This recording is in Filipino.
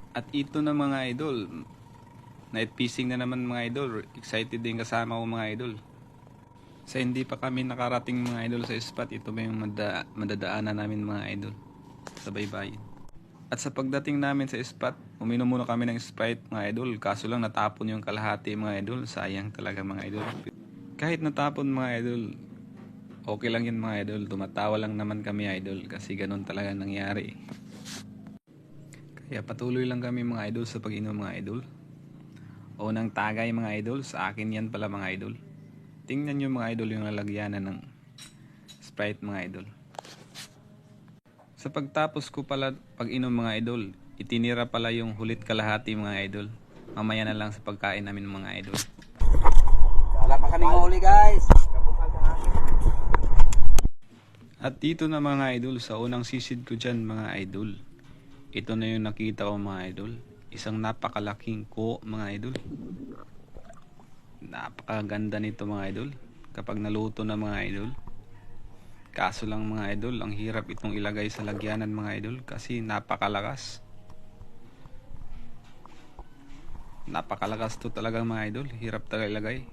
At ito na mga idol, night fishing na naman mga idol. Excited din kasama ko mga idol. Sa hindi pa kami nakarating mga idol sa spot, ito ba yung madadaanan namin mga idol sa baybayin. At sa pagdating namin sa spot, uminom muna kami ng Sprite mga idol. Kaso lang natapon yung kalahati mga idol. Sayang talaga mga idol. Kahit natapon mga idol, okay lang yun mga idol. Tumatawa lang naman kami idol kasi ganun talaga nangyari. Kaya patuloy lang kami mga idol sa pag-inom mga idol. Unang tagay mga idol, sa akin yan pala mga idol. Tingnan nyo mga idol yung lalagyanan ng Sprite mga idol. Sa pagtapos ko pala pag-inom mga idol, itinira pala yung hulit kalahati mga idol. Mamaya na lang sa pagkain namin mga idol. Wala pa kaming huli guys. At dito na mga idol, sa unang sisid ko dyan mga idol. Ito na yung nakita ko mga idol. Isang napakalaking ko mga idol. Napakaganda nito mga idol. Kapag naluto na mga idol. Kaso lang mga idol, ang hirap itong ilagay sa lagyanan mga idol kasi napakalakas. Napakalakas to talaga mga idol. Hirap talaga ilagay.